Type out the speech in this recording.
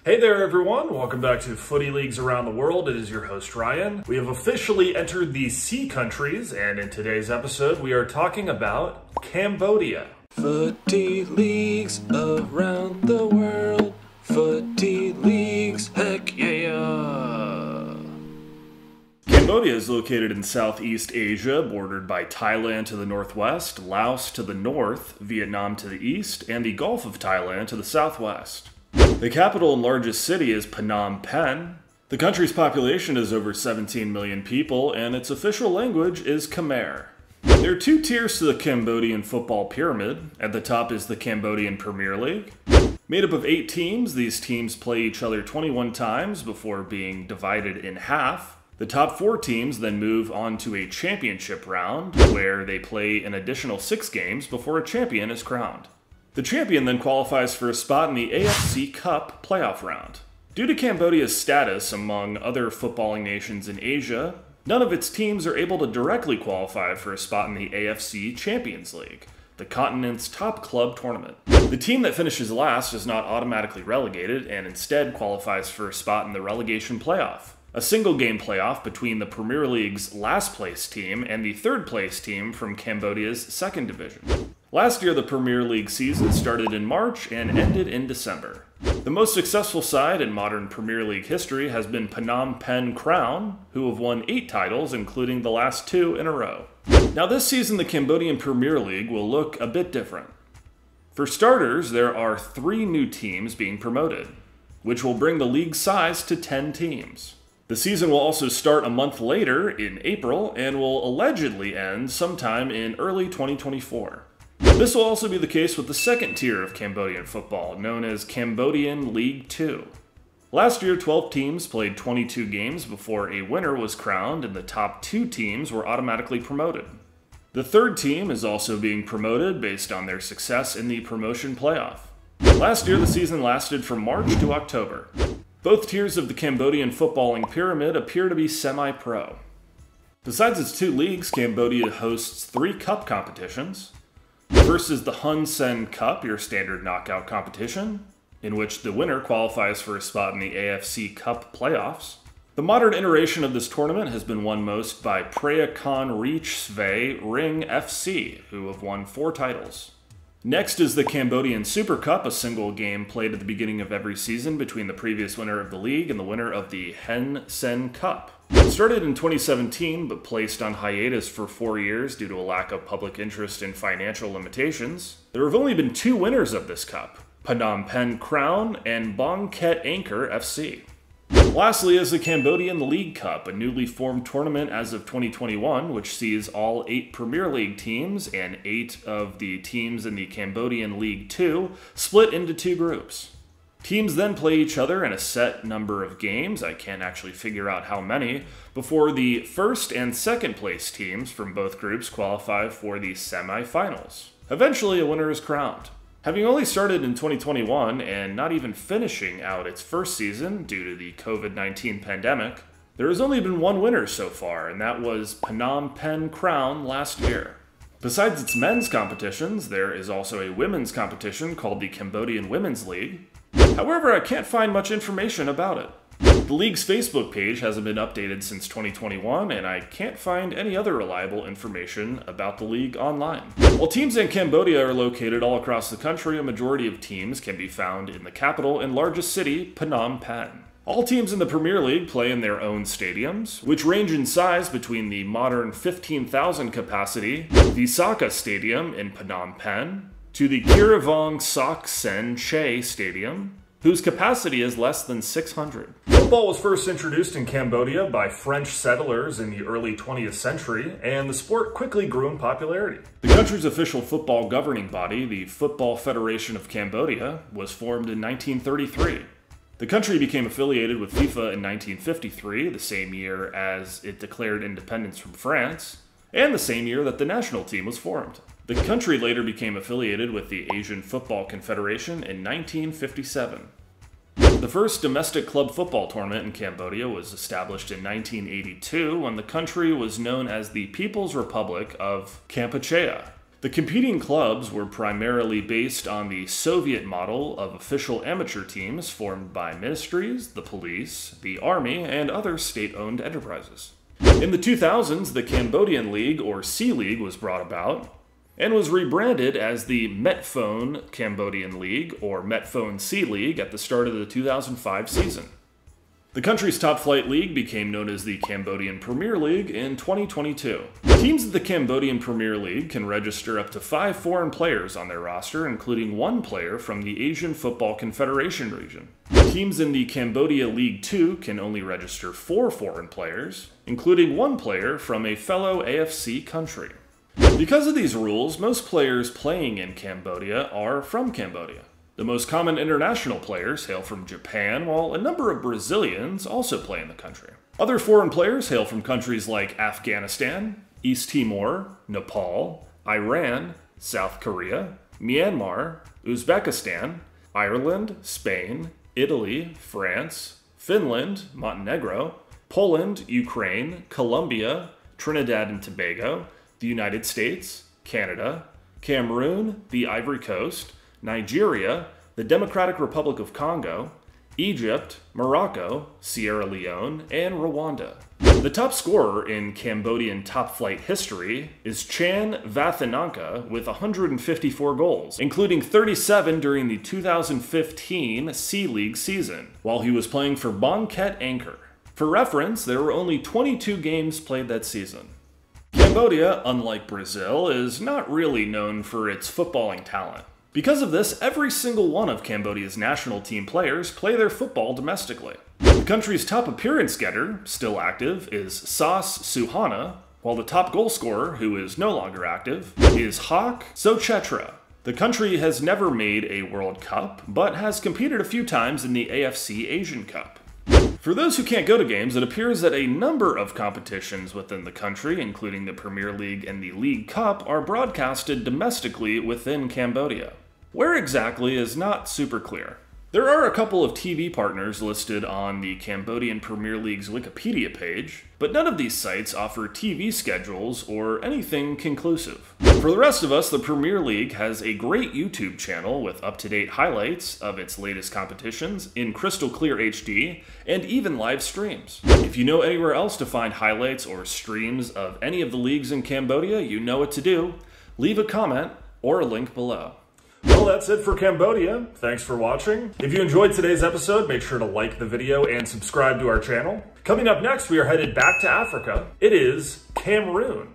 Hey there everyone, welcome back to Footy Leagues Around the World. It is your host Ryan. We have officially entered the C countries, and in today's episode we are talking about Cambodia. Footy Leagues Around the World. Footy Leagues, heck yeah! Cambodia is located in Southeast Asia, bordered by Thailand to the northwest, Laos to the north, Vietnam to the east, and the Gulf of Thailand to the southwest. The capital and largest city is Phnom Penh. The country's population is over 17 million people, and its official language is Khmer. There are two tiers to the Cambodian football pyramid. At the top is the Cambodian Premier League. Made up of 8 teams, these teams play each other 21 times before being divided in half. The top 4 teams then move on to a championship round, where they play an additional 6 games before a champion is crowned. The champion then qualifies for a spot in the AFC Cup playoff round. Due to Cambodia's status among other footballing nations in Asia, none of its teams are able to directly qualify for a spot in the AFC Champions League, the continent's top club tournament. The team that finishes last is not automatically relegated and instead qualifies for a spot in the relegation playoff, a single-game playoff between the Premier League's last-place team and the third-place team from Cambodia's second division. Last year, the Premier League season started in March and ended in December. The most successful side in modern Premier League history has been Phnom Penh Crown, who have won 8 titles, including the last 2 in a row. Now this season, the Cambodian Premier League will look a bit different. For starters, there are 3 new teams being promoted, which will bring the league size to 10 teams. The season will also start a month later, in April, and will allegedly end sometime in early 2024. This will also be the case with the second tier of Cambodian football, known as Cambodian League 2. Last year, 12 teams played 22 games before a winner was crowned, and the top 2 teams were automatically promoted. The third team is also being promoted based on their success in the promotion playoff. Last year, the season lasted from March to October. Both tiers of the Cambodian footballing pyramid appear to be semi-pro. Besides its 2 leagues, Cambodia hosts 3 cup competitions. First is the Hun Sen Cup, your standard knockout competition, in which the winner qualifies for a spot in the AFC Cup playoffs. The modern iteration of this tournament has been won most by Preah Khan Reach Sve Ring FC, who have won 4 titles. Next is the Cambodian Super Cup, a single game played at the beginning of every season between the previous winner of the league and the winner of the Hen Sen Cup. It started in 2017, but placed on hiatus for 4 years due to a lack of public interest and financial limitations. There have only been 2 winners of this cup, Phnom Penh Crown and Bang Ket Anchor FC. Lastly is the Cambodian League Cup, a newly formed tournament as of 2021, which sees all 8 Premier League teams and 8 of the teams in the Cambodian League 2 split into 2 groups. Teams then play each other in a set number of games, I can't actually figure out how many, before the first and second place teams from both groups qualify for the semi-finals. Eventually, a winner is crowned. Having only started in 2021 and not even finishing out its first season due to the COVID-19 pandemic, there has only been 1 winner so far, and that was Phnom Penh Crown last year. Besides its men's competitions, there is also a women's competition called the Cambodian Women's League. However, I can't find much information about it. The league's Facebook page hasn't been updated since 2021, and I can't find any other reliable information about the league online. While teams in Cambodia are located all across the country, a majority of teams can be found in the capital and largest city, Phnom Penh. All teams in the Premier League play in their own stadiums, which range in size between the modern 15,000 capacity Visakha Stadium in Phnom Penh to the Kiravong Sak Sen Che Stadium, whose capacity is less than 600. Football was first introduced in Cambodia by French settlers in the early 20th century, and the sport quickly grew in popularity. The country's official football governing body, the Football Federation of Cambodia, was formed in 1933. The country became affiliated with FIFA in 1953, the same year as it declared independence from France, and the same year that the national team was formed. The country later became affiliated with the Asian Football Confederation in 1957. The first domestic club football tournament in Cambodia was established in 1982 when the country was known as the People's Republic of Kampuchea. The competing clubs were primarily based on the Soviet model of official amateur teams formed by ministries, the police, the army, and other state-owned enterprises. In the 2000s, the Cambodian League, or C-League, was brought about and was rebranded as the Metphone Cambodian League, or Metphone C-League, at the start of the 2005 season. The country's top-flight league became known as the Cambodian Premier League in 2022. Teams of the Cambodian Premier League can register up to 5 foreign players on their roster, including 1 player from the Asian Football Confederation region. Teams in the Cambodia League 2 can only register 4 foreign players, including 1 player from a fellow AFC country. Because of these rules, most players playing in Cambodia are from Cambodia. The most common international players hail from Japan, while a number of Brazilians also play in the country. Other foreign players hail from countries like Afghanistan, East Timor, Nepal, Iran, South Korea, Myanmar, Uzbekistan, Ireland, Spain, Italy, France, Finland, Montenegro, Poland, Ukraine, Colombia, Trinidad and Tobago, the United States, Canada, Cameroon, the Ivory Coast, Nigeria, the Democratic Republic of Congo, Egypt, Morocco, Sierra Leone, and Rwanda. The top scorer in Cambodian top-flight history is Chan Vathinanka with 154 goals, including 37 during the 2015 C-League season, while he was playing for Bangkhet Angkor. For reference, there were only 22 games played that season. Cambodia, unlike Brazil, is not really known for its footballing talent. Because of this, every single one of Cambodia's national team players play their football domestically. The country's top appearance getter, still active, is Sas Suhana, while the top goal scorer, who is no longer active, is Hak Sochetra. The country has never made a World Cup, but has competed a few times in the AFC Asian Cup. For those who can't go to games, it appears that a number of competitions within the country, including the Premier League and the League Cup, are broadcasted domestically within Cambodia. Where exactly is not super clear. There are a couple of TV partners listed on the Cambodian Premier League's Wikipedia page, but none of these sites offer TV schedules or anything conclusive. For the rest of us, the Premier League has a great YouTube channel with up-to-date highlights of its latest competitions in crystal clear HD and even live streams. If you know anywhere else to find highlights or streams of any of the leagues in Cambodia, you know what to do. Leave a comment or a link below. Well, that's it for Cambodia. Thanks for watching. If you enjoyed today's episode, make sure to like the video and subscribe to our channel. Coming up next, we are headed back to Africa. It is Cameroon.